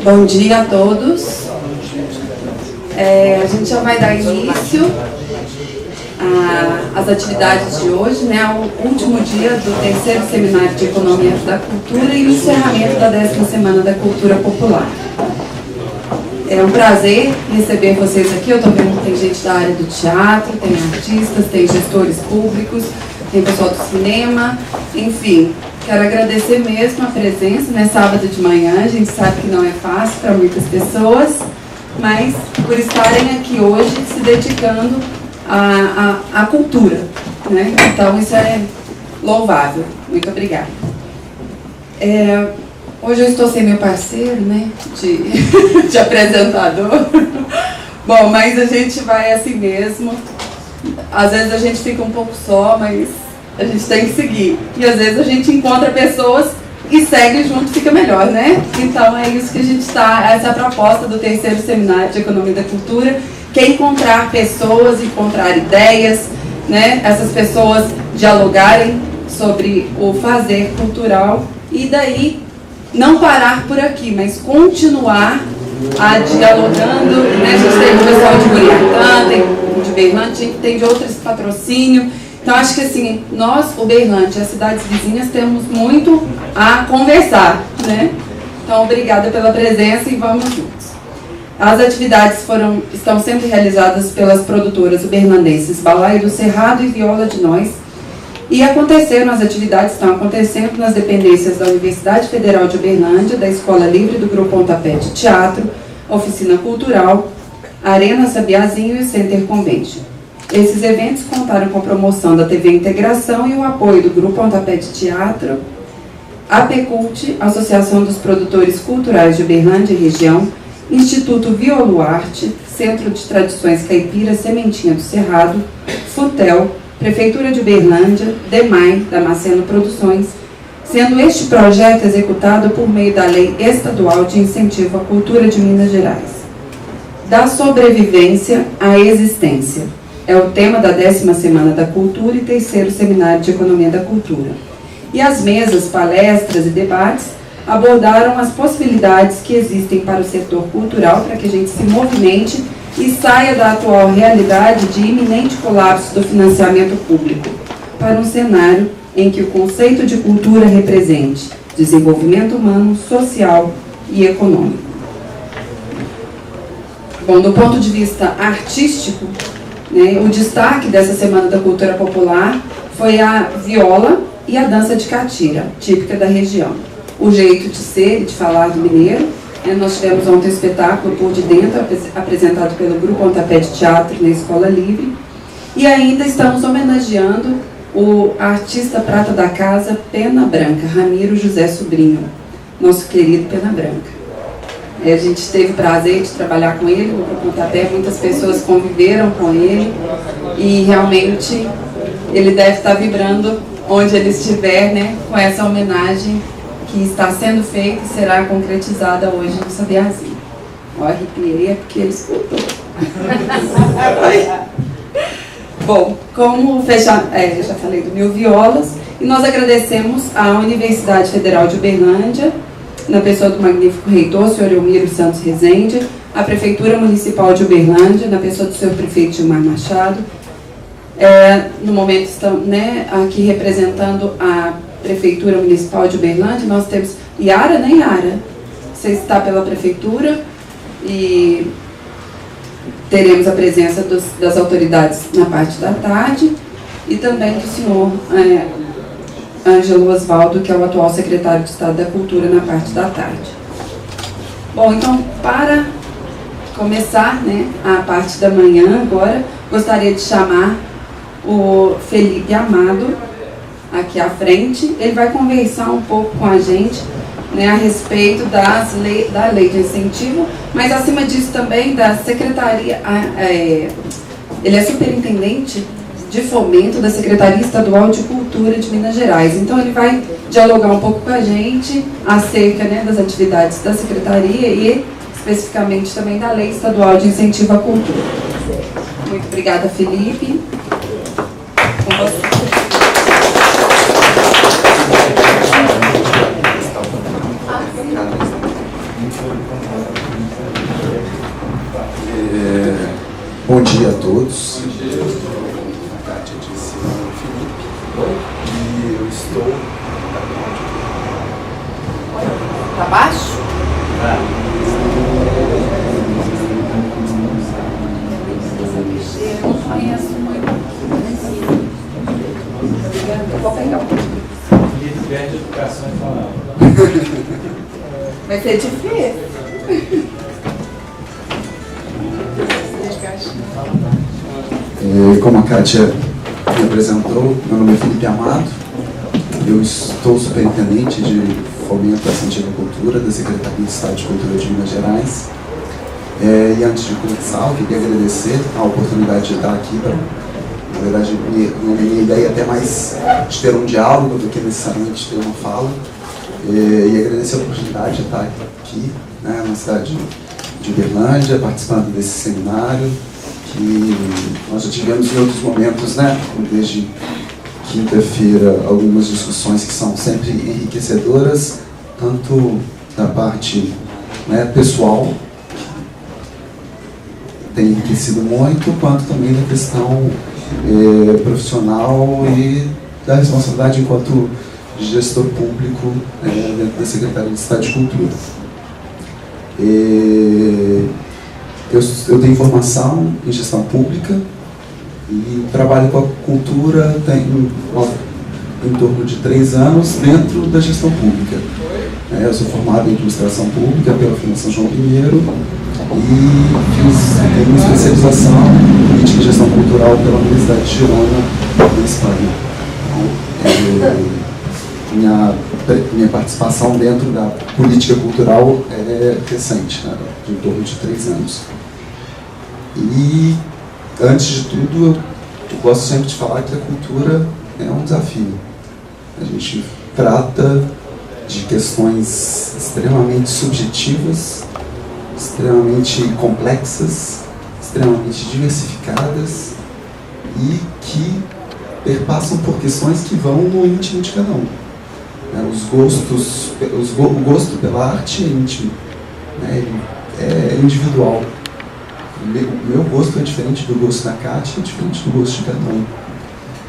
Bom dia a todos. A gente já vai dar início às atividades de hoje, né? O último dia do terceiro seminário de Economia da Cultura e o encerramento da 10ª Semana da Cultura Popular. É um prazer receber vocês aqui. Eu estou vendo que tem gente da área do teatro, tem artistas, tem gestores públicos, tem pessoal do cinema, enfim. Quero agradecer mesmo a presença, né? Sábado de manhã, a gente sabe que não é fácil para muitas pessoas, mas por estarem aqui hoje se dedicando à cultura, né? Então isso é louvável. Muito obrigada. Hoje eu estou sem meu parceiro, né? De apresentador. Bom, mas a gente vai assim mesmo. Às vezes a gente fica um pouco só, mas a gente tem que seguir. E às vezes a gente encontra pessoas e segue junto, fica melhor, né? Então é isso que a gente está, essa é a proposta do terceiro seminário de Economia da Cultura, que é encontrar pessoas, encontrar ideias, né? Essas pessoas dialogarem sobre o fazer cultural e daí não parar por aqui, mas continuar dialogando, né? A gente tem o pessoal de Buriatã, tem de Berlândia, tem de outros patrocínios. Então, acho que assim, nós, Uberlândia e as cidades vizinhas, temos muito a conversar, né? Então, obrigada pela presença e vamos juntos. As atividades estão sendo realizadas pelas produtoras uberlandenses Balaio do Cerrado e Viola de Nós. E as atividades estão acontecendo nas dependências da Universidade Federal de Uberlândia, da Escola Livre do Grupo Pontapé de Teatro, Oficina Cultural, Arena Sabiazinho e Center Convention. Esses eventos contaram com a promoção da TV Integração e o apoio do Grupo Pontapé de Teatro, a APCult, Associação dos Produtores Culturais de Uberlândia e Região, Instituto Violuarte, Centro de Tradições Caipira Sementinha do Cerrado, FUTEL, Prefeitura de Uberlândia, DEMAI, Damasceno Produções, sendo este projeto executado por meio da Lei Estadual de Incentivo à Cultura de Minas Gerais. Da sobrevivência à existência. É o tema da 10ª Semana da Cultura e terceiro Seminário de Economia da Cultura. E as mesas, palestras e debates abordaram as possibilidades que existem para o setor cultural para que a gente se movimente e saia da atual realidade de iminente colapso do financiamento público, para um cenário em que o conceito de cultura represente desenvolvimento humano, social e econômico. Bom, do ponto de vista artístico, né, o destaque dessa Semana da Cultura Popular foi a viola e a dança de catira, típica da região. O jeito de ser e de falar do mineiro. Nós tivemos ontem um espetáculo Por de Dentro, apresentado pelo Grupo Pontapé de Teatro na Escola Livre. E ainda estamos homenageando o artista prata da casa, Pena Branca, Ramiro José Sobrinho, nosso querido Pena Branca. A gente teve o prazer de trabalhar com ele no Grupo Pontapé, muitas pessoas conviveram com ele e realmente ele deve estar vibrando onde ele estiver, né, com essa homenagem que está sendo feita e será concretizada hoje no Sabiazinho. Ó, arrepiei, é porque ele escutou. Bom, como já falei do Mil Violas, e nós agradecemos à Universidade Federal de Uberlândia, na pessoa do magnífico reitor, senhor Elmiro Santos Rezende, a Prefeitura Municipal de Uberlândia, na pessoa do senhor prefeito Gilmar Machado. No momento estão, né, aqui representando a Prefeitura Municipal de Uberlândia, nós temos Yara, né, Yara? Você está pela Prefeitura e teremos a presença das autoridades na parte da tarde e também do senhor Ângelo Osvaldo, que é o atual secretário de Estado da Cultura, na parte da tarde. Bom, então, para começar, né, a parte da manhã agora, gostaria de chamar o Felipe Amado aqui à frente. Ele vai conversar um pouco com a gente, né, a respeito da lei de incentivo, mas acima disso também da secretaria, ele é superintendente de fomento da Secretaria Estadual de Cultura de Minas Gerais. Então ele vai dialogar um pouco com a gente acerca, né, das atividades da Secretaria e especificamente também da Lei Estadual de Incentivo à Cultura. Muito obrigada, Felipe. Com você. Bom dia a todos. A Kátia disse Felipe. E eu estou. Tá baixo? Eu não conheço muito. Eu vou pegar um pouquinho. Felipe perde educação e fala. Vai ser difícil. Como a Kátia me apresentou, meu nome é Felipe Amado, eu estou superintendente de Fomento à Ciência e Cultura da Secretaria de Estado de Cultura de Minas Gerais. E antes de começar, eu queria agradecer a oportunidade de estar aqui. Na verdade, minha ideia é até mais de ter um diálogo do que necessariamente ter uma fala. E agradecer a oportunidade de estar aqui, né, na cidade de Uberlândia, participando desse seminário, que nós já tivemos em outros momentos, né, desde quinta-feira, algumas discussões que são sempre enriquecedoras, tanto da parte, né, pessoal, que tem enriquecido muito, quanto também da questão profissional e da responsabilidade enquanto gestor público dentro da Secretaria de Estado de Cultura. Eu tenho formação em gestão pública e trabalho com a cultura tem em torno de 3 anos dentro da gestão pública. Eu sou formado em administração pública pela Fundação João Pinheiro e tenho uma especialização em política e gestão cultural pela Universidade de Girona, na Espanha. Minha participação dentro da política cultural é recente, né, de em torno de 3 anos. E, antes de tudo, eu gosto sempre de falar que a cultura é um desafio. A gente trata de questões extremamente subjetivas, extremamente complexas, extremamente diversificadas e que perpassam por questões que vão no íntimo de cada um. O gosto pela arte é íntimo, né? É individual. O meu gosto é diferente do gosto da Kátia, é diferente do gosto de cada um.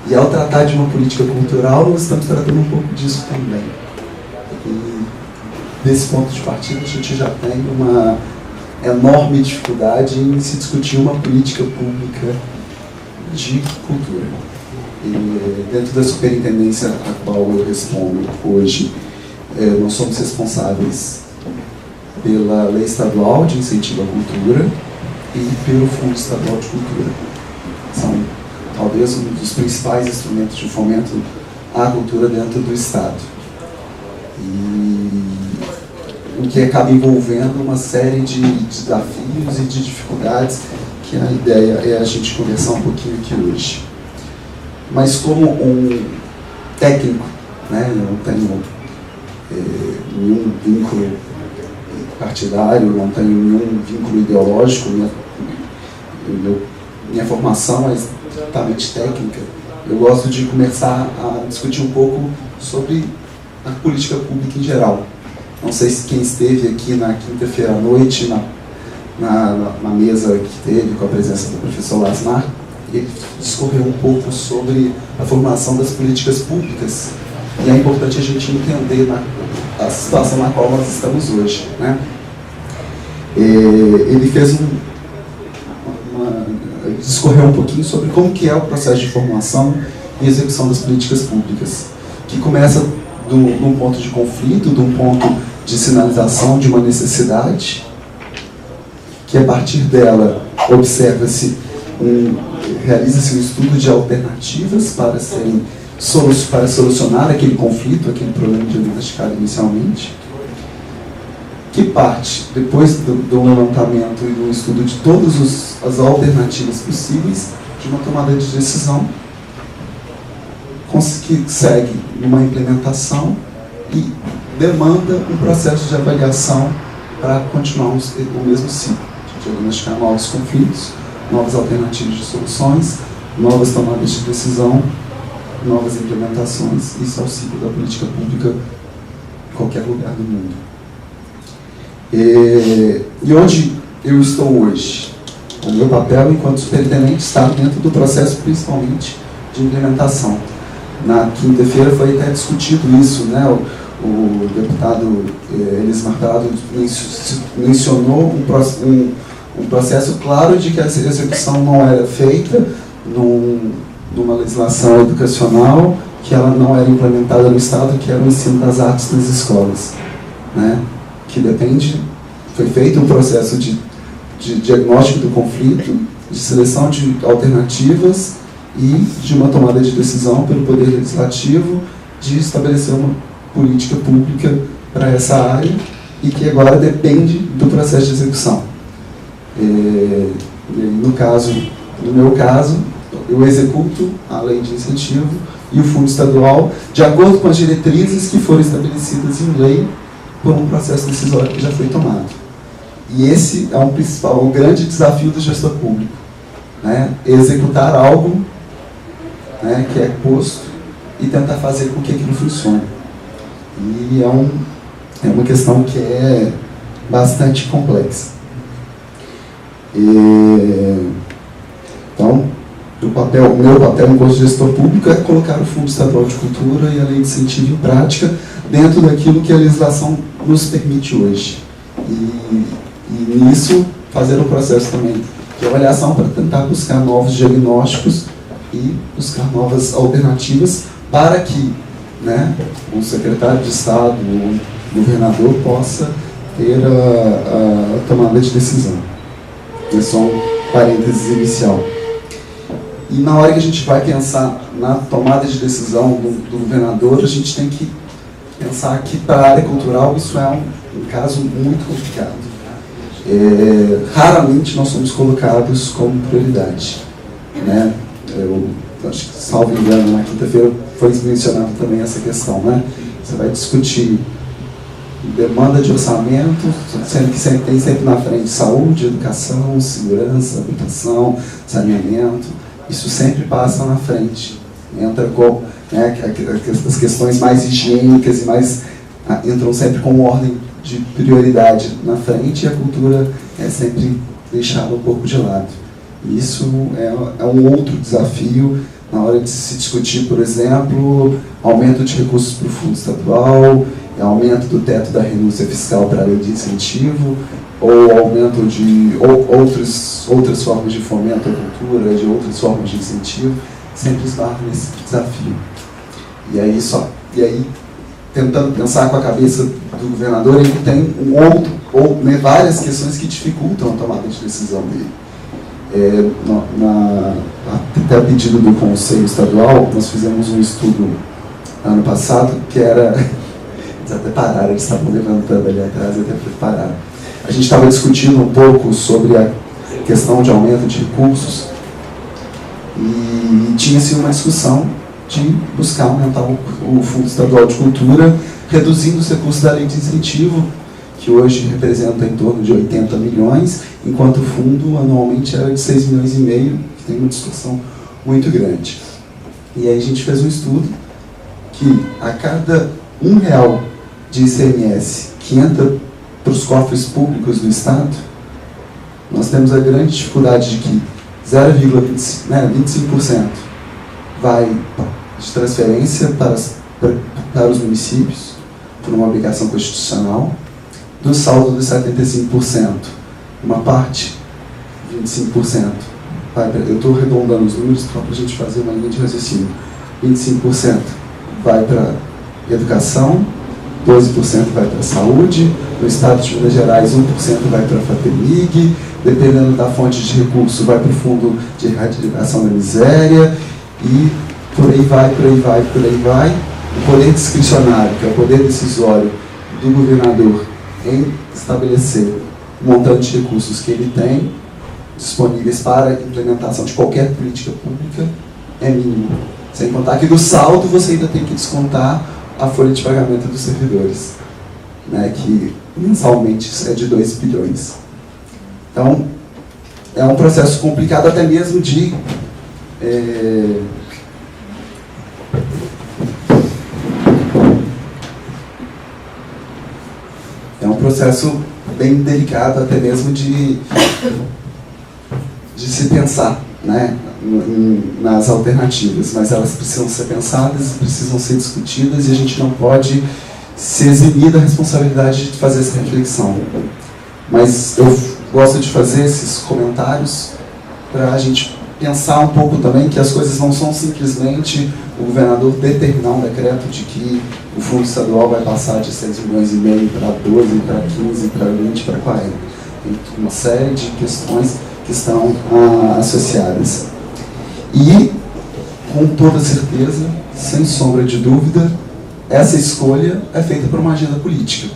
E ao tratar de uma política cultural, nós estamos tratando um pouco disso também. E desse ponto de partida, a gente já tem uma enorme dificuldade em se discutir uma política pública de cultura. E dentro da superintendência a qual eu respondo hoje, nós somos responsáveis pela Lei Estadual de Incentivo à Cultura e pelo Fundo Estadual de Cultura. São talvez um dos principais instrumentos de fomento à cultura dentro do Estado. E o que acaba envolvendo uma série de desafios e de dificuldades que a ideia é a gente conversar um pouquinho aqui hoje. Mas como um técnico, né, eu não tenho nenhum vínculo partidário, não tenho nenhum vínculo ideológico, minha formação é exatamente técnica. Eu gosto de começar a discutir um pouco sobre a política pública em geral. Não sei se quem esteve aqui na quinta-feira à noite, na mesa que teve com a presença do professor Lasmar, ele discorreu um pouco sobre a formação das políticas públicas. E é importante a gente entender a situação na qual nós estamos hoje, né? Ele fez discorreu um pouquinho sobre como que é o processo de formação e execução das políticas públicas, que começa de um ponto de conflito, de um ponto de sinalização de uma necessidade, que a partir dela realiza-se um estudo de alternativas para solucionar aquele conflito, aquele problema diagnosticado inicialmente, que parte, depois do levantamento e do estudo de todas as alternativas possíveis, de uma tomada de decisão, que segue numa implementação e demanda um processo de avaliação para continuar o mesmo ciclo, de diagnosticar novos conflitos, novas alternativas de soluções, novas tomadas de decisão, novas implementações. Isso é o ciclo da política pública em qualquer lugar do mundo. E onde eu estou hoje? O meu papel enquanto superintendente está dentro do processo, principalmente, de implementação. Na quinta-feira foi até discutido isso, né? O deputado Elismar Prado mencionou um processo claro de que essa execução não era feita numa legislação educacional, que ela não era implementada no Estado, que era o ensino das artes nas escolas, né? Que foi feito um processo de diagnóstico do conflito, de seleção de alternativas e de uma tomada de decisão pelo Poder Legislativo de estabelecer uma política pública para essa área e que agora depende do processo de execução. No meu caso, eu executo a lei de incentivo e o fundo estadual de acordo com as diretrizes que foram estabelecidas em lei por um processo decisório que já foi tomado. E esse é o grande desafio do gestor público, né? Executar algo, né, que é posto e tentar fazer com que aquilo funcione. E é uma questão que é bastante complexa. Então, o meu papel enquanto gestor público é colocar o Fundo Estadual de Cultura e a Lei de Incentivo em prática dentro daquilo que a legislação nos permite hoje. E nisso, fazer um processo também de avaliação para tentar buscar novos diagnósticos e buscar novas alternativas para que, né, o secretário de Estado, o governador, possa ter a tomada de decisão. É só um parênteses inicial. E na hora que a gente vai pensar na tomada de decisão do governador, a gente tem que pensar que para a área cultural isso é um caso muito complicado. Raramente nós somos colocados como prioridade, né? Eu acho que, salvo engano, na quinta-feira foi mencionado também essa questão, né? Você vai discutir demanda de orçamento, sendo que tem sempre na frente saúde, educação, segurança, habitação, saneamento. Isso sempre passa na frente. Entra com, né, as questões mais higiênicas e entram sempre com ordem de prioridade na frente, e a cultura é sempre deixada um pouco de lado. Isso é um outro desafio na hora de se discutir, por exemplo, aumento de recursos para o fundo estadual, aumento do teto da renúncia fiscal para a lei de incentivo, ou aumento de outras formas de fomento à cultura, de outras formas de incentivo, sempre esbarra nesse desafio. E aí, tentando pensar com a cabeça do governador, ele tem várias questões que dificultam a tomada de decisão dele. Até a pedido do Conselho Estadual, nós fizemos um estudo ano passado, que era... Eles até pararam, eles estavam levantando ali atrás e até pararam. A gente estava discutindo um pouco sobre a questão de aumento de recursos e tinha-se uma discussão de buscar aumentar o Fundo Estadual de Cultura, reduzindo os recursos da lei de incentivo, que hoje representa em torno de 80 milhões, enquanto o fundo anualmente era de 6,5 milhões, que tem uma distorção muito grande. E aí a gente fez um estudo que a cada R$1 de ICMS que entra para os cofres públicos do Estado, nós temos a grande dificuldade de que 0,25% vai de transferência para os municípios, por uma obrigação constitucional, do saldo de 75%. Uma parte, 25%, vai para, eu estou arredondando os números para a gente fazer uma linha de raciocínio, 25% vai para educação, 12% vai para a saúde, no estado de Minas Gerais 1% vai para a FAPEMIG, dependendo da fonte de recurso vai para o Fundo de Erradicação da Miséria, e por aí vai, por aí vai, por aí vai. O poder discricionário, que é o poder decisório do governador em estabelecer o montante de recursos que ele tem disponíveis para a implementação de qualquer política pública, é mínimo. Sem contar que do saldo você ainda tem que descontar a folha de pagamento dos servidores, né, que mensalmente é de 2 bilhões. Então, é um processo complicado até mesmo de... É um processo bem delicado até mesmo de se pensar, né, nas alternativas, mas elas precisam ser pensadas, precisam ser discutidas, e a gente não pode se eximir da responsabilidade de fazer essa reflexão. Mas eu gosto de fazer esses comentários para a gente pensar um pouco também que as coisas não são simplesmente o governador determinar um decreto de que o fundo estadual vai passar de 6,5 milhões para 12, para 15, para 20, para 40. Tem uma série de questões que estão associadas. E, com toda certeza, sem sombra de dúvida, essa escolha é feita por uma agenda política.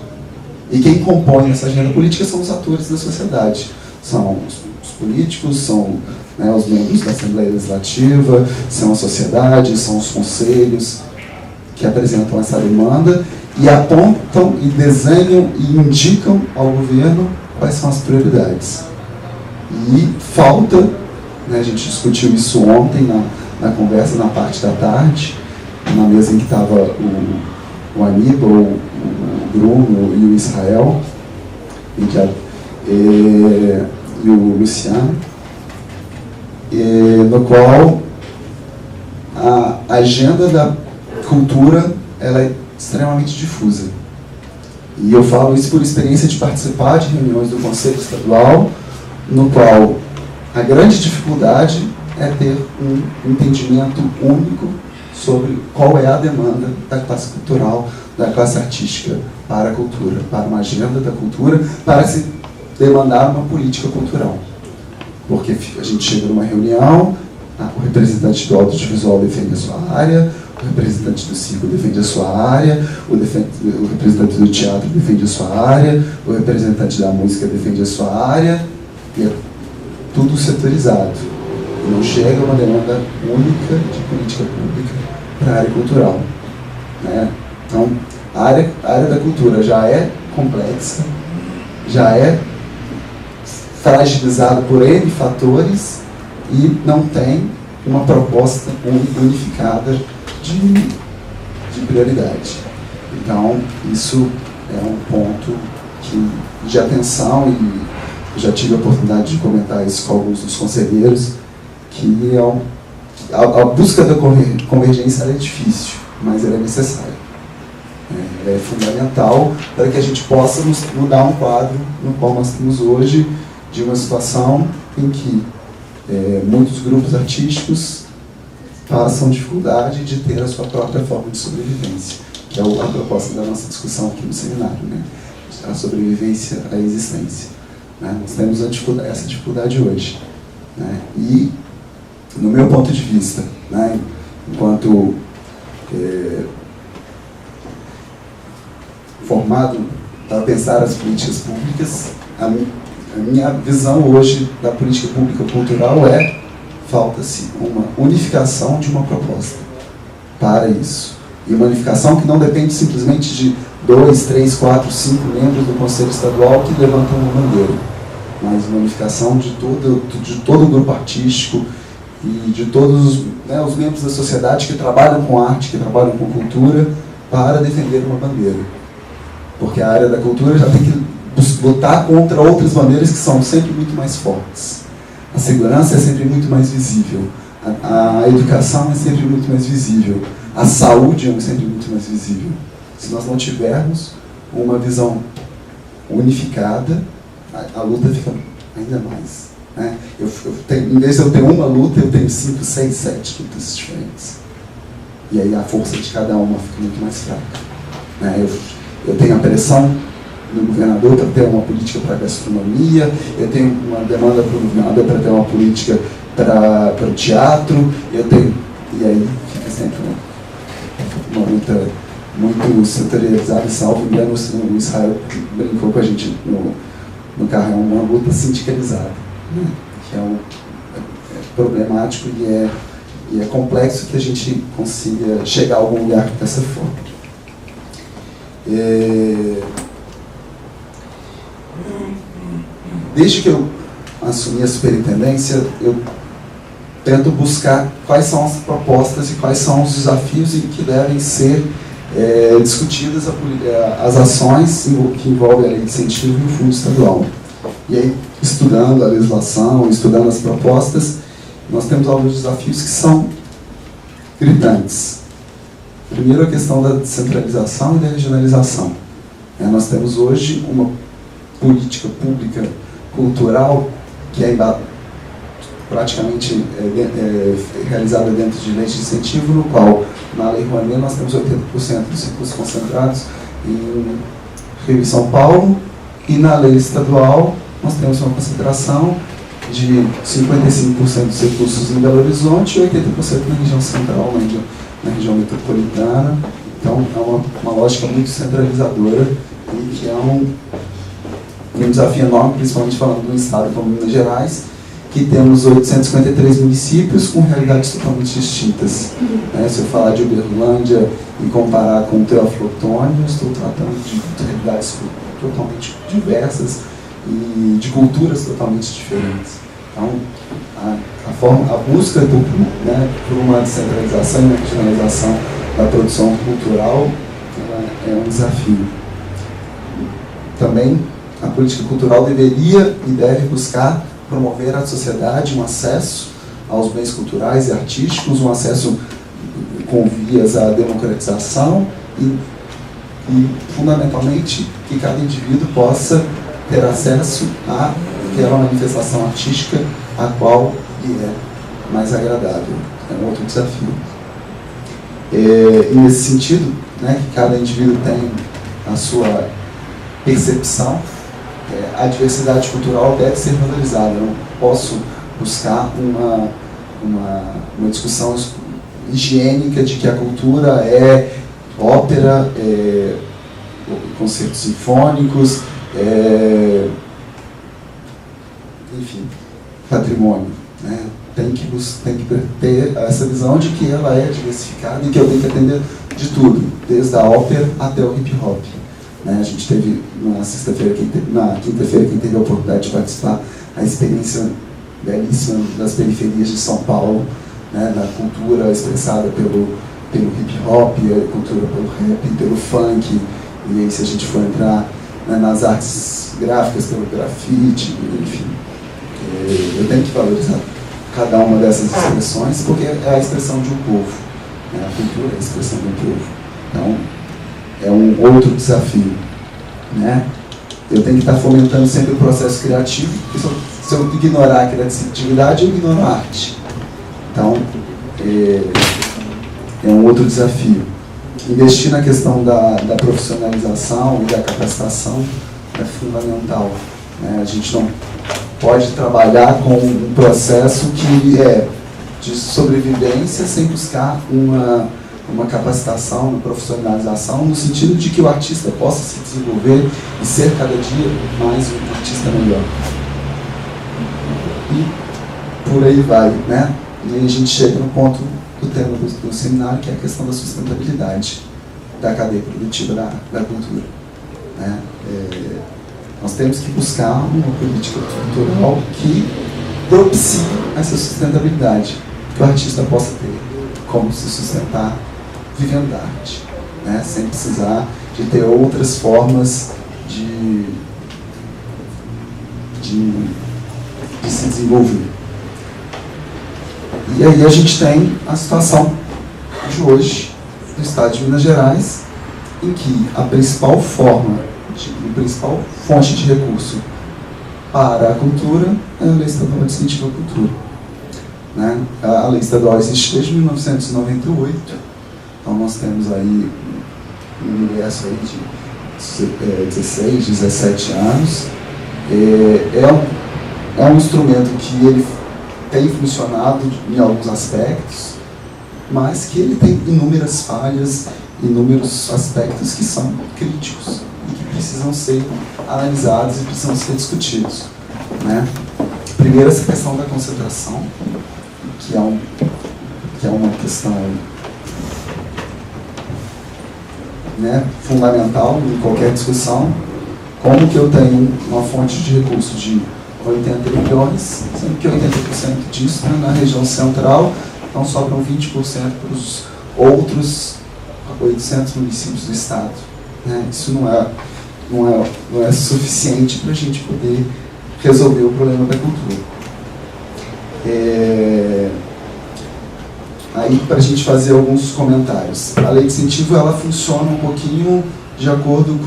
E quem compõe essa agenda política são os atores da sociedade. São os políticos, são, né, os membros da Assembleia Legislativa, são a sociedade, são os conselhos que apresentam essa demanda e apontam e desenham e indicam ao governo quais são as prioridades. E falta, né, a gente discutiu isso ontem na conversa, na parte da tarde, na mesa em que estava o Aníbal, o Bruno e o Israel, e o Luciano, no qual a agenda da cultura ela é extremamente difusa. E eu falo isso por experiência de participar de reuniões do Conselho Estadual, no qual a grande dificuldade é ter um entendimento único sobre qual é a demanda da classe cultural, da classe artística para a cultura, para uma agenda da cultura, para se demandar uma política cultural. Porque a gente chega numa reunião, o representante do audiovisual defende a sua área, o representante do circo defende a sua área, o representante do teatro defende a sua área, o representante da música defende a sua área, e é tudo setorizado. E não chega uma demanda única de política pública para a área cultural, né? Então, a área da cultura já é complexa, já é fragilizada por N fatores e não tem uma proposta unificada de prioridade. Então, isso é um ponto de atenção, e já tive a oportunidade de comentar isso com alguns dos conselheiros, que a busca da convergência é difícil, mas ela é necessária. Ela é fundamental para que a gente possa mudar um quadro no qual nós temos hoje, de uma situação em que muitos grupos artísticos passam dificuldade de ter a sua própria forma de sobrevivência, que é a proposta da nossa discussão aqui no seminário, né? A sobrevivência à existência. Né? Nós temos essa dificuldade hoje. Né? E, no meu ponto de vista, né, enquanto formado para pensar as políticas públicas, a minha visão hoje da política pública cultural falta-se uma unificação de uma proposta para isso. E uma unificação que não depende simplesmente de 2, 3, 4, 5 membros do Conselho Estadual que levantam uma bandeira, mas uma unificação de todo o grupo artístico e de todos os membros da sociedade que trabalham com arte, que trabalham com cultura, para defender uma bandeira. Porque a área da cultura já tem que lutar contra outras bandeiras que são sempre muito mais fortes. A segurança é sempre muito mais visível. A educação é sempre muito mais visível. A saúde é sempre muito mais visível. Se nós não tivermos uma visão unificada, a luta fica ainda mais. Né? Em vez de eu ter uma luta, eu tenho 5, 6, 7 lutas diferentes. E aí a força de cada uma fica muito mais fraca. Né? Eu tenho a pressão do governador para ter uma política para a gastronomia, eu tenho uma demanda para o governador para ter uma política para o teatro, e aí fica sempre uma luta muito setorizada, salvo engano, o Israel brincou com a gente no carro, é uma luta sindicalizada, né? Que é problemático e é complexo que a gente consiga chegar a algum lugar dessa forma. Desde que eu assumi a superintendência, eu tento buscar quais são as propostas e quais são os desafios que devem ser discutidas as ações que envolvem a lei de incentivo e o fundo estadual. E aí, estudando a legislação, estudando as propostas, nós temos alguns desafios que são gritantes. Primeiro, a questão da descentralização e da regionalização. Nós temos hoje uma política pública cultural que é praticamente realizada dentro de leis de incentivo, no qual, na Lei Rouanet, nós temos 80% dos recursos concentrados em Rio e São Paulo, e na lei estadual nós temos uma concentração de 55% dos recursos em Belo Horizonte e 80% na região central, na região metropolitana. Então, é uma lógica muito centralizadora e que é um desafio enorme, principalmente falando do estado como Minas Gerais, que temos 853 municípios com realidades totalmente distintas. Se eu falar de Uberlândia e comparar com Teófilo Otoni, eu estou tratando de realidades totalmente diversas e de culturas totalmente diferentes. Então, a busca por uma descentralização e uma regionalização da produção cultural é um desafio. Também, a política cultural deveria e deve buscar promover à sociedade um acesso aos bens culturais e artísticos, um acesso com vias à democratização e fundamentalmente, que cada indivíduo possa ter acesso àquela manifestação artística a qual lhe é mais agradável. É um outro desafio. E nesse sentido, que cada indivíduo tem a sua percepção, a diversidade cultural deve ser valorizada. Eu não posso buscar uma discussão higiênica de que a cultura é ópera, concertos sinfônicos, enfim, patrimônio. Tem que ter essa visão de que ela é diversificada e que eu tenho que atender de tudo, desde a ópera até o hip hop. A gente teve na quinta-feira, quem teve a oportunidade de participar, a experiência belíssima das periferias de São Paulo, da cultura expressada pelo hip hop, a cultura pelo rap, pelo funk, e aí se a gente for entrar nas artes gráficas, pelo grafite, enfim. Eu tenho que valorizar cada uma dessas expressões, porque é a expressão de um povo. A cultura é a expressão de um povo. Então, é um outro desafio. Eu tenho que estar fomentando sempre o processo criativo, porque se eu ignorar a criatividade, eu ignoro a arte. Então, é um outro desafio. Investir na questão da profissionalização e da capacitação é fundamental. A gente não pode trabalhar com um processo que é de sobrevivência sem buscar uma capacitação, uma profissionalização, no sentido de que o artista possa se desenvolver e ser cada dia mais um artista melhor. E por aí vai, E aí a gente chega no ponto do tema do seminário, que é a questão da sustentabilidade da cadeia produtiva da cultura. Nós temos que buscar uma política cultural que propicie essa sustentabilidade, que o artista possa ter como se sustentar vivendo da arte, sem precisar de ter outras formas de se desenvolver. E aí a gente tem a situação de hoje do estado de Minas Gerais, em que a principal fonte de recurso para a cultura é a Lei Estadual de Incentivo à Cultura. A Lei Estadual existe desde 1998, então nós temos aí um universo aí de 16, 17 anos. É um instrumento que ele tem funcionado em alguns aspectos, mas que ele tem inúmeras falhas, inúmeros aspectos que são críticos e que precisam ser analisados e precisam ser discutidos. Primeiro, essa questão da concentração, que é uma questão fundamental em qualquer discussão. Como que eu tenho uma fonte de recursos de 80 bilhões, sendo que 80% disso na região central, então sobram 20% para os outros 800 municípios do estado. Né? Isso não é suficiente para a gente poder resolver o problema da cultura. Aí, para a gente fazer alguns comentários. A lei de incentivo, ela funciona um pouquinho de acordo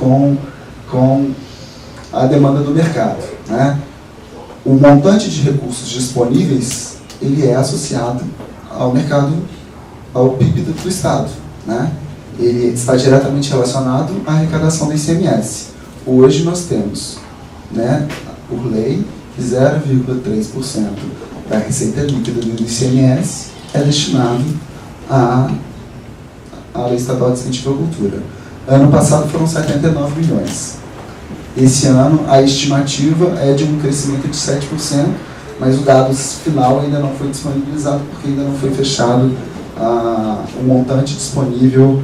com a demanda do mercado. Né? O montante de recursos disponíveis, ele é associado ao mercado, ao PIB do Estado. Né? Ele está diretamente relacionado à arrecadação do ICMS. Hoje nós temos, né, por lei, 0,3% da receita líquida do ICMS é destinado à Lei Estadual de Incentivo à Cultura. Ano passado foram 79 milhões. Esse ano a estimativa é de um crescimento de 7%, mas o dado final ainda não foi disponibilizado porque ainda não foi fechado o montante disponível,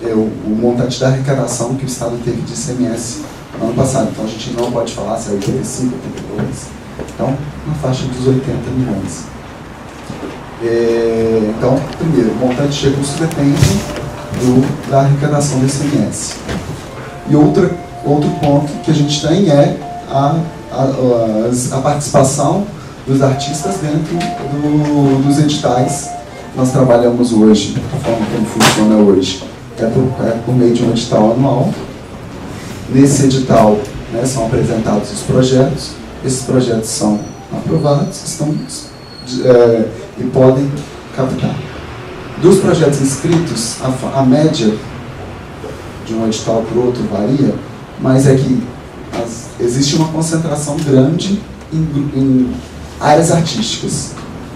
o montante da arrecadação que o Estado teve de ICMS no ano passado. Então a gente não pode falar se é 85, 82. Então, na faixa dos 80 milhões. Então, primeiro, o montante de recursos depende da arrecadação do ICMS. E outro ponto que a gente tem é a participação dos artistas dentro dos editais. Nós trabalhamos hoje, a forma como funciona hoje, é por meio de um edital anual. Nesse edital, né, são apresentados os projetos, esses projetos são aprovados, e podem captar. Dos projetos inscritos, a média de um edital para o outro varia, mas é que existe uma concentração grande em áreas artísticas.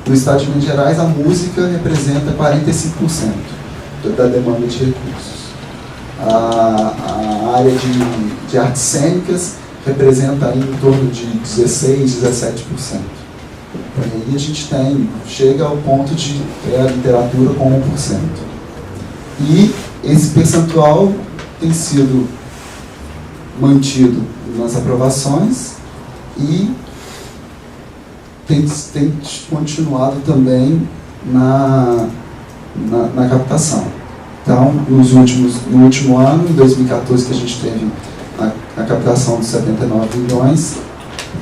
No estado de Minas Gerais, a música representa 45% da demanda de recursos. A área de artes cênicas representa aí em torno de 16, 17%. E aí a gente chega ao ponto de ter a literatura com 1%. E esse percentual tem sido mantido nas aprovações e tem continuado também na captação. Então, no último ano, em 2014, que a gente teve a captação de 79 milhões,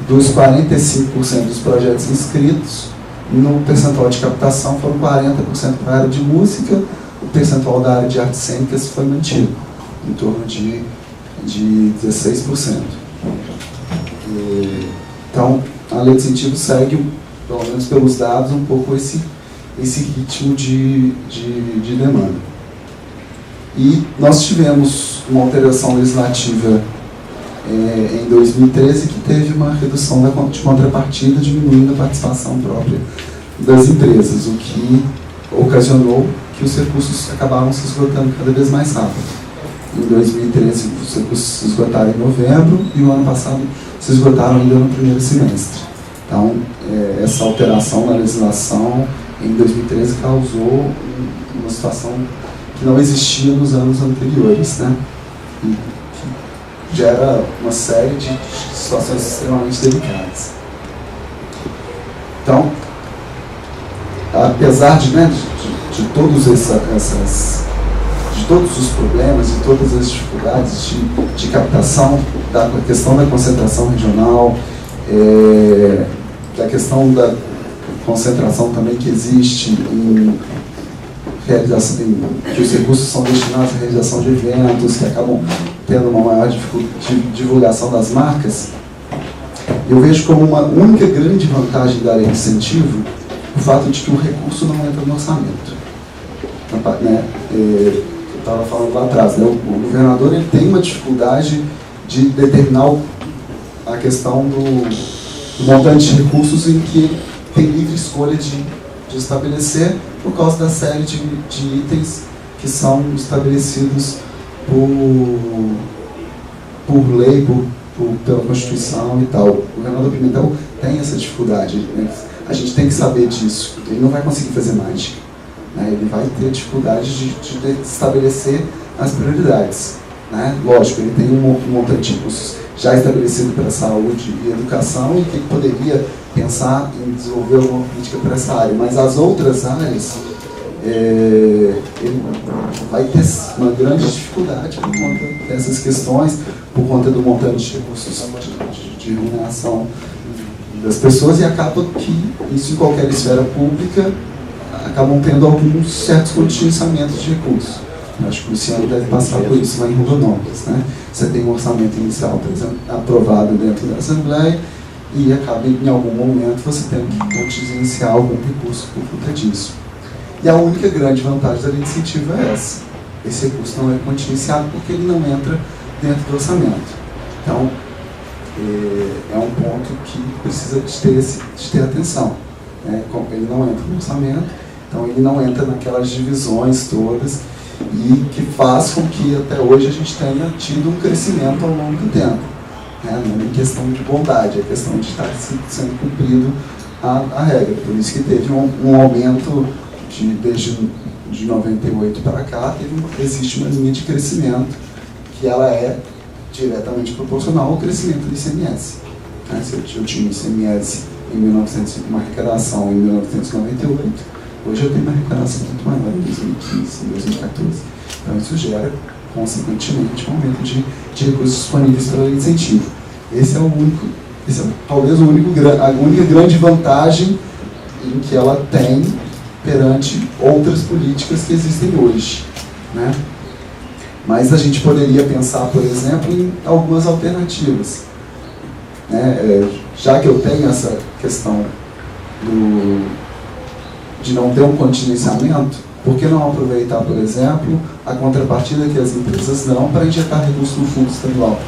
dos 45% dos projetos inscritos, no percentual de captação foram 40% para a área de música, o percentual da área de artes cênicas foi mantido, em torno de 16%. Então, a lei de incentivo segue, pelo menos pelos dados, um pouco esse ritmo de demanda. E nós tivemos uma alteração legislativa em 2013 que teve uma redução de contrapartida, diminuindo a participação própria das empresas, o que ocasionou que os recursos acabaram se esgotando cada vez mais rápido. Em 2013, os recursos se esgotaram em novembro e o ano passado se esgotaram ainda no primeiro semestre. Então, essa alteração na legislação em 2013 causou uma situação que não existia nos anos anteriores, né? E que gera uma série de situações extremamente delicadas. Então, apesar de todos os problemas e todas as dificuldades de captação, da questão da concentração regional, da questão da concentração também que existe em que os recursos são destinados à realização de eventos, que acabam tendo uma maior divulgação das marcas, eu vejo como uma única grande vantagem da lei de incentivo o fato de que o recurso não entra no orçamento. Né? Eu estava falando lá atrás, né? O governador ele tem uma dificuldade de determinar a questão do montante de recursos em que ele tem livre escolha de estabelecer por causa da série de itens que são estabelecidos por lei, pela Constituição e tal. O governador Pimentel tem essa dificuldade, né? A gente tem que saber disso. Ele não vai conseguir fazer mágica, né? Ele vai ter dificuldade de estabelecer as prioridades, né? Lógico, ele tem um montante de recursos já estabelecido para a saúde e educação e que ele poderia pensar em desenvolver alguma política para essa área, mas as outras áreas ele vai ter uma grande dificuldade por conta dessas questões, por conta do montante de recursos de remuneração das pessoas, e acaba que, isso em qualquer esfera pública, acabam tendo alguns certos contingenciamentos de recursos. Eu acho que o Luciano deve passar por isso lá em Rondonópolis, né? Você tem um orçamento inicial, por exemplo, aprovado dentro da Assembleia, e acaba, em algum momento, você tem que contingenciar algum recurso por conta disso. E a única grande vantagem da lei de incentivo é essa. Esse recurso não é contingenciado porque ele não entra dentro do orçamento. Então, é um ponto que precisa de ter atenção. Né? Ele não entra no orçamento, então ele não entra naquelas divisões todas, e que faz com que até hoje a gente tenha tido um crescimento ao longo do tempo. Né? Não é questão de bondade, é questão de estar sendo cumprido a regra. Por isso que teve um aumento desde de 98 para cá, existe uma linha de crescimento que ela é diretamente proporcional ao crescimento do ICMS. Né? Se eu tinha ICMS uma arrecadação em 1998, hoje eu tenho uma arrecadação muito maior em 2015, em 2014. Então isso gera, consequentemente, um aumento de recursos disponíveis para o incentivo. Esse é talvez a única grande vantagem em que ela tem perante outras políticas que existem hoje. Né? Mas a gente poderia pensar, por exemplo, em algumas alternativas. Né? Já que eu tenho essa questão de não ter um contingenciamento, por que não aproveitar, por exemplo, a contrapartida que as empresas dão para injetar recursos no fundo estadual?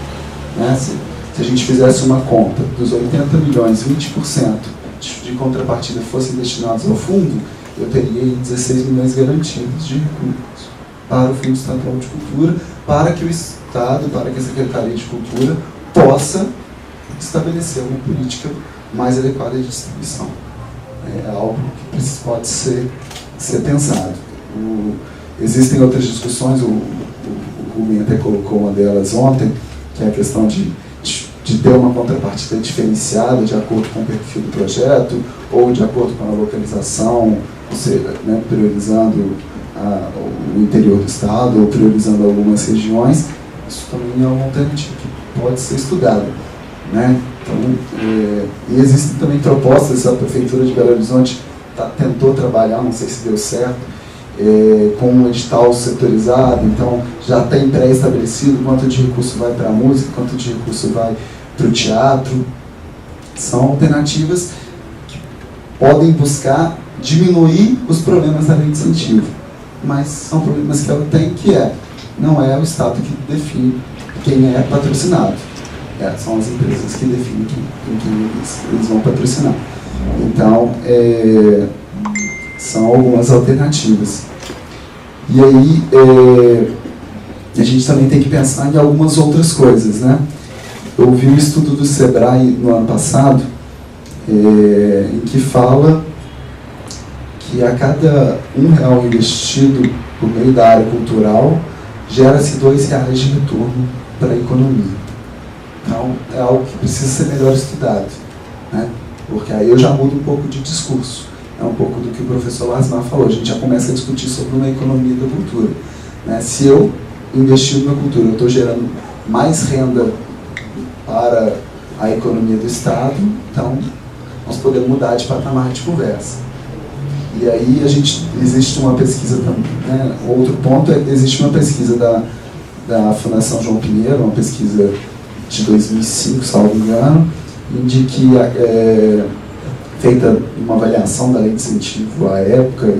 Né? Se a gente fizesse uma conta dos 80 milhões, 20% de contrapartida fossem destinados ao fundo, eu teria 16 milhões garantidos de recursos para o Fundo Estadual de Cultura, para que o Estado, para que a Secretaria de Cultura possa estabelecer uma política mais adequada de distribuição. É algo que pode ser pensado. Existem outras discussões, o Rubem até colocou uma delas ontem, que é a questão de ter uma contrapartida diferenciada de acordo com o perfil do projeto, ou de acordo com a localização, ou seja, né, priorizando o interior do estado, ou priorizando algumas regiões. Isso também é uma alternativa que pode ser estudada. Né? Então, e existem também propostas, a Prefeitura de Belo Horizonte tentou trabalhar, não sei se deu certo, com um edital setorizado, então já tem pré-estabelecido quanto de recurso vai para a música, quanto de recurso vai para o teatro. São alternativas que podem buscar diminuir os problemas da lei de incentivo, mas são problemas que ela tem, não é o Estado que define quem é patrocinado. São as empresas que definem quem eles vão patrocinar. Então, são algumas alternativas. E aí, a gente também tem que pensar em algumas outras coisas. Né? Eu vi um estudo do Sebrae no ano passado, em que fala que a cada R$1 investido por meio da área cultural, gera-se R$2 de retorno para a economia. Então, é algo que precisa ser melhor estudado, né? Porque aí eu já mudo um pouco de discurso. É um pouco do que o professor Lasmar falou. A gente já começa a discutir sobre uma economia da cultura. Né? Se eu investir na cultura, eu estou gerando mais renda para a economia do Estado, então nós podemos mudar de patamar de conversa. E aí existe uma pesquisa também. Né? Outro ponto existe uma pesquisa da Fundação João Pinheiro, uma pesquisa de 2005, salvo engano, de que feita uma avaliação da lei de incentivo à época,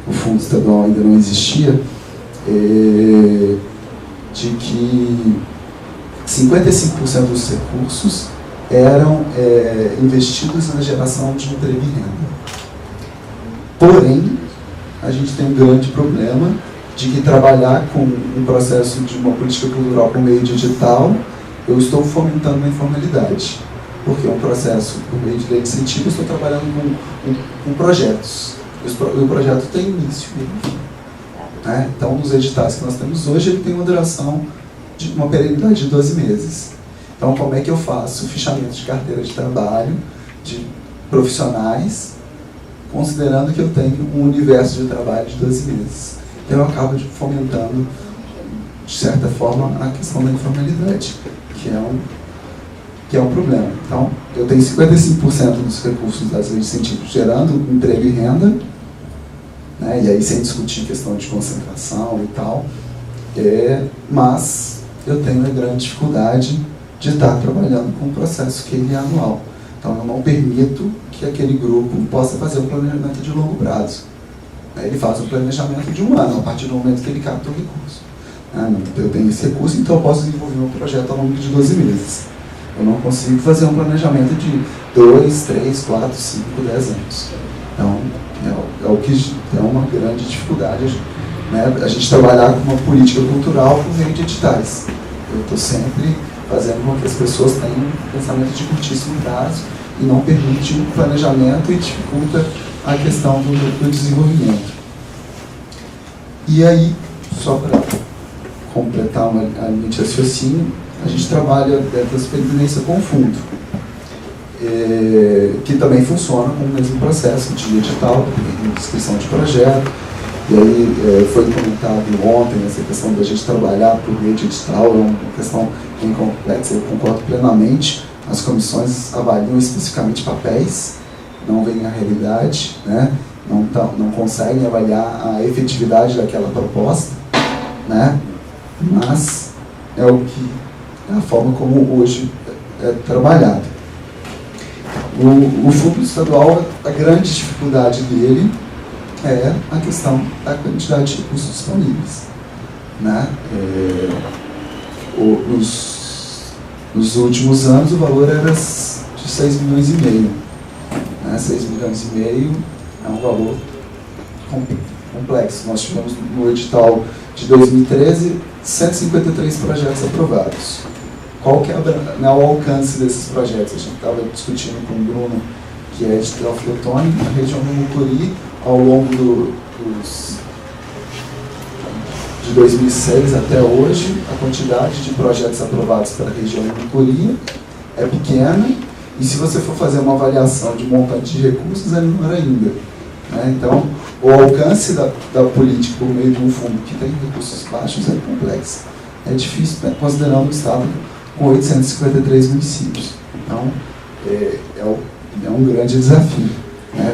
o fundo estadual ainda não existia, de que 55% dos recursos eram investidos na geração de emprego e renda. Porém, a gente tem um grande problema de que trabalhar com um processo de uma política cultural por meio digital, eu estou fomentando a informalidade. Porque é um processo, por meio de lei de incentivo, eu estou trabalhando com projetos. O projeto tem início e fim. Né? Então, nos editais que nós temos hoje, ele tem uma duração de uma perenidade de 12 meses. Então, como é que eu faço o fichamento de carteira de trabalho de profissionais considerando que eu tenho um universo de trabalho de 12 meses. Então eu acabo fomentando, de certa forma, a questão da informalidade, que é um problema. Então, eu tenho 55% dos recursos das leis de incentivo gerando emprego e renda, né, e aí sem discutir questão de concentração e tal, mas eu tenho uma grande dificuldade de estar trabalhando com um processo que ele é anual. Então, eu não permito que aquele grupo possa fazer um planejamento de longo prazo. Ele faz um planejamento de um ano, a partir do momento que ele capta o recurso. Eu tenho esse recurso, então eu posso desenvolver um projeto ao longo de 12 meses. Eu não consigo fazer um planejamento de 2, 3, 4, 5, 10 anos. Então, é o que é uma grande dificuldade, né? A gente trabalhar com uma política cultural por meio de editais. Eu estou sempre fazendo com que as pessoas tenham um pensamento de curtíssimo prazo e não permite um planejamento e dificulta a questão do desenvolvimento. E aí, só para completar a linha de raciocínio, a gente trabalha dentro da superintendência com o fundo, que também funciona com o mesmo processo de edital, de inscrição de projeto. E aí foi comentado ontem essa questão da gente trabalhar por meio de edital, é uma questão bem complexa, eu concordo plenamente. As comissões avaliam especificamente papéis, não veem a realidade, né? Não conseguem avaliar a efetividade daquela proposta, né? Mas é a forma como hoje é trabalhado. O fundo estadual, a grande dificuldade dele é a questão da quantidade de recursos disponíveis, né? Nos últimos anos o valor era de 6,5 milhões, né? 6,5 milhões é um valor complexo. Nós tivemos no edital de 2013 153 projetos aprovados. Qual que é o alcance desses projetos? A gente estava discutindo com o Bruno, que é de Teoflotone, na região do Mucuri, ao longo de 2006 até hoje, a quantidade de projetos aprovados para a região do Mucuri é pequena, e se você for fazer uma avaliação de montante de recursos, é menor ainda, né? Então, o alcance da política por meio de um fundo que tem recursos baixos é complexo. É difícil, né, considerando o Estado com 853 municípios. Então, é um grande desafio, né,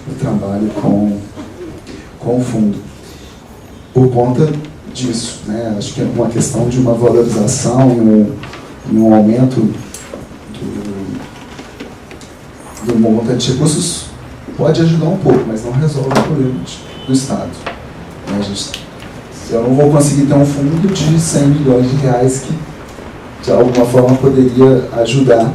o trabalho com o fundo. Por conta disso, né, acho que é uma questão de uma valorização e um aumento do montante de recursos pode ajudar um pouco, mas não resolve o problema do Estado. Eu não vou conseguir ter um fundo de 100 milhões de reais que, de alguma forma, poderia ajudar,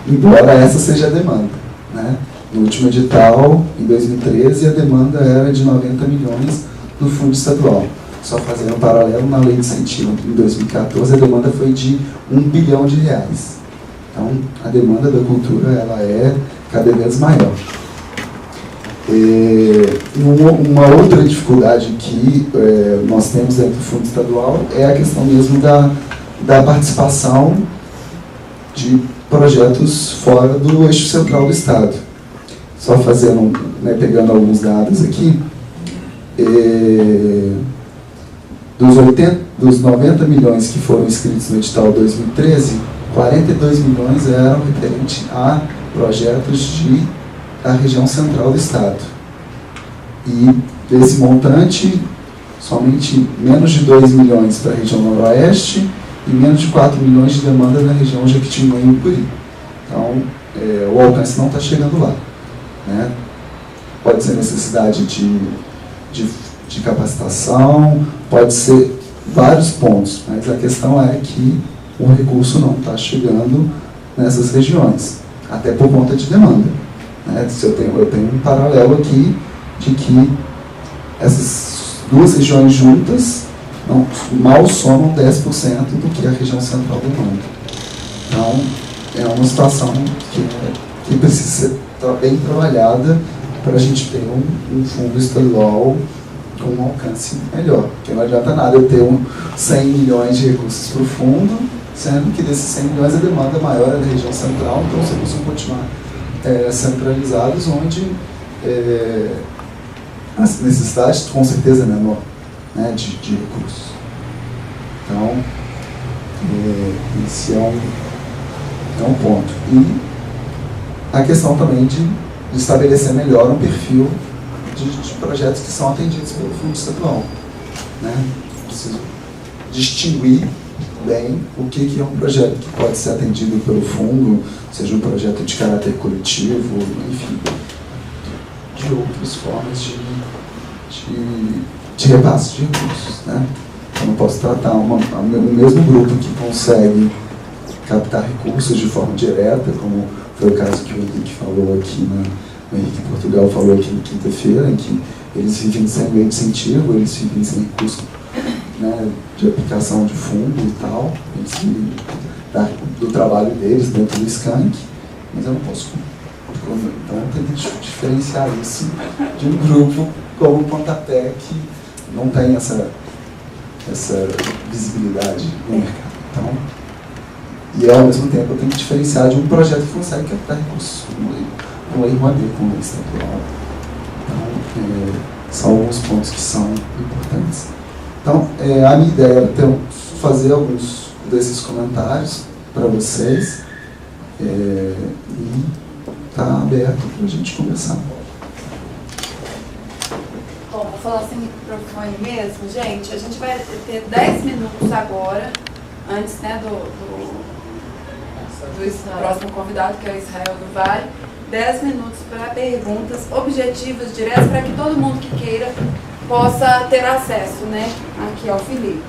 embora essa seja a demanda, né? No último edital, em 2013, a demanda era de 90 milhões do fundo estadual. Só fazendo um paralelo, na lei de incentivo, em 2014, a demanda foi de 1 bilhão de reais. Então, a demanda da cultura ela é cada vez maior. Uma outra dificuldade que nós temos dentro do fundo estadual é a questão mesmo da participação de projetos fora do eixo central do Estado. Só fazendo, né, pegando alguns dados aqui, dos 90 milhões que foram inscritos no edital 2013, 42 milhões eram referentes a projetos da região central do Estado. E desse montante, somente menos de 2 milhões para a região noroeste e menos de 4 milhões de demanda na região Jequitinhonha e Mucuri. Então, o alcance não está chegando lá, né? Pode ser necessidade de capacitação, pode ser vários pontos, mas a questão é que o recurso não está chegando nessas regiões, até por conta de demanda, né? Eu tenho um paralelo aqui de que essas duas regiões juntas mal somam 10% do que a região central demanda. Então, é uma situação que precisa ser bem trabalhada para a gente ter um fundo estadual com um alcance melhor. Porque não adianta nada eu ter 100 milhões de recursos para o fundo, sendo que desses 100 milhões a demanda maior é da região central, então os recursos vão continuar centralizados, onde a necessidade com certeza é menor, né, de recursos. Então, esse é um ponto. E a questão também de estabelecer melhor um perfil de projetos que são atendidos pelo Fundo Estadual. Né? Preciso distinguir bem o que é um projeto que pode ser atendido pelo fundo, seja um projeto de caráter coletivo, enfim, de outras formas de repasse de recursos. Né? Eu não posso tratar o mesmo grupo que consegue captar recursos de forma direta, como foi o caso que o Henrique falou aqui, o Henrique Portugal falou aqui na quinta-feira, em que eles vivem sem meio de incentivo, eles vivem sem recurso, né, de aplicação de fundo e tal, eles vivem do trabalho deles dentro do Skank, mas eu não posso. Então eu tenho que diferenciar isso de um grupo como o Pontapé, que não tem essa visibilidade no mercado. Então, e ao mesmo tempo eu tenho que diferenciar de um projeto que consegue captar recursos, com lei Rouanet, com lei estadual. Então, são alguns pontos que são importantes. Então, a minha ideia era fazer alguns desses comentários para vocês e está aberto para a gente conversar. Bom, vou falar sem microfone mesmo, gente. A gente vai ter 10 minutos agora, antes, né, do próximo convidado, que é o Israel do Vale. 10 minutos para perguntas objetivas, diretas, para que todo mundo que queira possa ter acesso, né, aqui ao Felipe.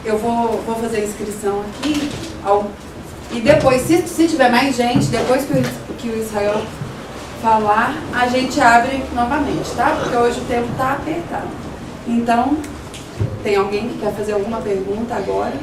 Eu vou fazer a inscrição aqui, e depois, se tiver mais gente, depois que o Israel falar, a gente abre novamente, tá? Porque hoje o tempo está apertado. Então, tem alguém que quer fazer alguma pergunta agora?